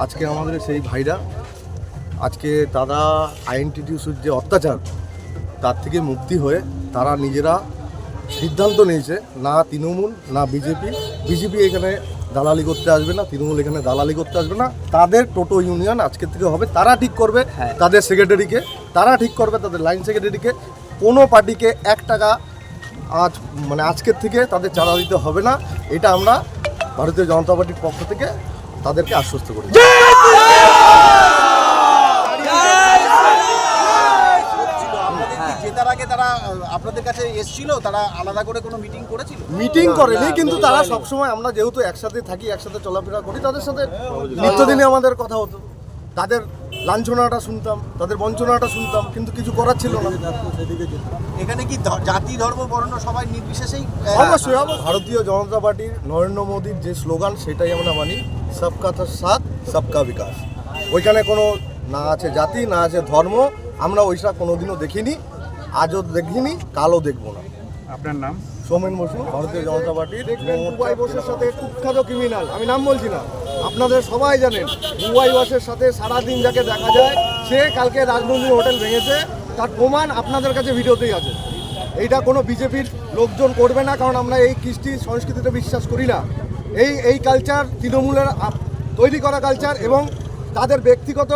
আজকে আমাদের সেই ভাইরা আজকে তারা আইএনটিটিউসির যে অত্যাচার তার থেকে মুক্তি হয়ে তারা নিজেরা সিদ্ধান্ত নিয়েছে, না তৃণমূল না বিজেপি এখানে দালালি করতে আসবে না, তৃণমূল এখানে দালালি করতে আসবে না। তাদের টোটো ইউনিয়ন আজকের থেকে হবে, তারা ঠিক করবে তাদের সেক্রেটারিকে, তারা ঠিক করবে তাদের লাইন সেক্রেটারিকে। কোনো পার্টিকে 1 টাকা আজকের থেকে তাদের চাঁদা দিতে হবে না। এটা আমরা ভারতীয় জনতা পার্টির পক্ষ থেকে তাদেরকে আশ্বস্ত করি। জেতার আগে তারা আপনাদের কাছে এসেছিল, তারা আলাদা করে কোনো মিটিং করেনি, কিন্তু তারা সবসময়, আমরা যেহেতু একসাথে থাকি, একসাথে চলাফেরা করি, তাদের সাথে নিত্যদিনই আমাদের কথা হতো। তাদের লাঞ্ছনাটা শুনতাম, তাদের বঞ্চনাটা শুনতাম, কিন্তু কিছু করার ছিল না। এখানে কি জাতি ধর্ম বর্ণ সবাই নির্বিশেষেই? অবশ্যই ভারতীয় জনতা পার্টির নরেন্দ্র মোদীর যে স্লোগান সেটাই আমরা মানি, সবকা সাথ সবকা বিকাশ। ওইখানে কোনো না আছে জাতি, না আছে ধর্ম। আমরা ওইসব কোনোদিনও দেখিনি, আজও দেখিনি, কালও দেখবো না। আপনার নাম? সোমেন বসু, ভারতীয় জনতা পার্টির। বুবাই বোসের সাথে কুখ্যাত ক্রিমিনাল, আমি নাম বলছি না, আপনাদের সবাই জানেন, বুবাই বোসের সাথে সারাদিন যাকে দেখা যায়, সে কালকে রাজনন্দিনী হোটেল ভেঙেছে, তার প্রমাণ আপনাদের কাছে ভিডিওতেই আছে। এইটা কোনো বিজেপির লোকজন করবে না, কারণ আমরা এই কৃষ্টি সংস্কৃতিতে বিশ্বাস করি না। এই কালচার তৃণমূলের তৈরি করা কালচার, এবং তাদের ব্যক্তিগত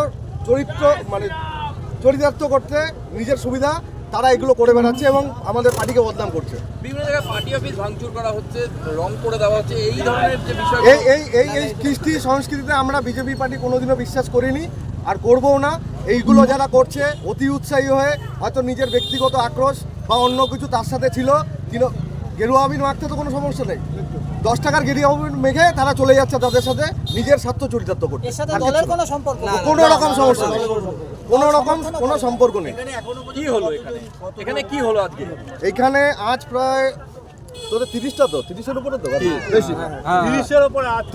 চরিতার্থ করতে নিজের সুবিধা তারা এগুলো করে বেড়াচ্ছে এবং আমাদের পার্টিকে বদনাম করছে। বিভিন্ন জায়গায় পার্টি অফিস ভাঙচুর করা হচ্ছে, রং করে দেওয়া হচ্ছে, এই ধরনের যে বিষয়, এই কৃষ্টি সংস্কৃতিতে আমরা বিজেপি পার্টি কোনোদিনও বিশ্বাস করিনি আর করবও না। এইগুলো যারা করছে অতি উৎসাহী হয়ে হয়তো নিজের ব্যক্তিগত আক্রোশ বা অন্য কিছু তার সাথে ছিল, গেরুয়া আবির মাখতে তো কোনো সমস্যা নেই, 10 টাকার গেরুয়া আবির মেঘে তারা চলে যাচ্ছে তাদের সাথে নিজের স্বার্থ চরিতার্থ করতে। কোনো রকম সমস্যা নেই, কোনো সম্পর্ক নেই। কি হলো এখানে কি হলো আজকে? এইখানে আজ প্রায় তোদের 30টা তো 30-এর উপরে তো বেশি,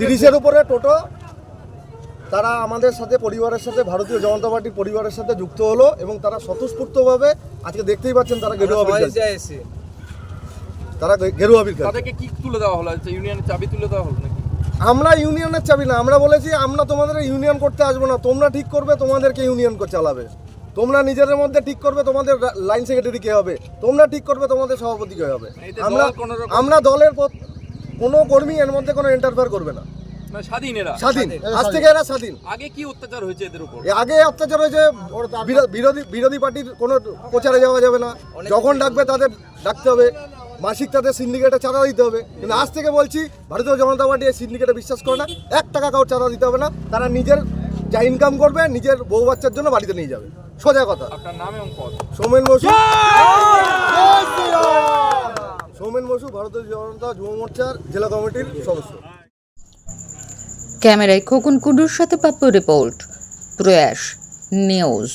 30-এর উপরে টোটো তারা আমাদের সাথে, পরিবারের সাথে, ভারতীয় জনতা পার্টির পরিবারের সাথে যুক্ত হলো এবং তারা স্বতঃস্ফূর্তভাবে আজকে দেখতেই পাচ্ছেন তারা গেরুয়া আবির তাদেরকে কি তুলে দেওয়া হলো? ইউনিয়নের চাবি তুলে দেওয়া হলো নাকি? আমরা ইউনিয়নের চাবি না, আমরা বলেছি আমরা তোমাদের ইউনিয়ন করতে আসবো না, তোমরা ঠিক করবে তোমাদেরকে ইউনিয়ন চালাবে, তোমরা নিজেদের মধ্যে ঠিক করবে তোমাদের লাইন সেক্রেটারি কে হবে, তোমরা ঠিক করবে তোমাদের সভাপতি কে হবে। আমরা দলের কোনো কর্মী এর মধ্যে কোনো ইন্টারফেয়ার করবে না। স্বাধীন, আজ থেকে এরা স্বাধীন। আগে কি অত্যাচার হয়েছে এদের উপর? আগে অত্যাচার হয়েছে, বিরোধী পার্টির কোনো প্রচারে যাওয়া যাবে না, যখন ডাকবে তাদের ডাকতে হবে, মাসিক তাদের সিন্ডিকেটে চাঁদা দিতে হবে। কিন্তু আজ থেকে বলছি, ভারতীয় জনতা পার্টি এই সিন্ডিকেটে বিশ্বাস করে না, 1 টাকা কাউর চাঁদা দিতে হবে না, তারা নিজের যা ইনকাম করবে নিজের বউ বাচ্চার জন্য বাড়িতে নিয়ে যাবে, সোজা কথা। আপনার নাম এবং পদ? সোমেন বসু, ভারতীয় জনতা যুব মোর্চার জেলা কমিটির সদস্য। ক্যামেরায় খোকন কুডুর সাথে পাপ্পু রিপোর্ট, প্রয়াস নিউজ।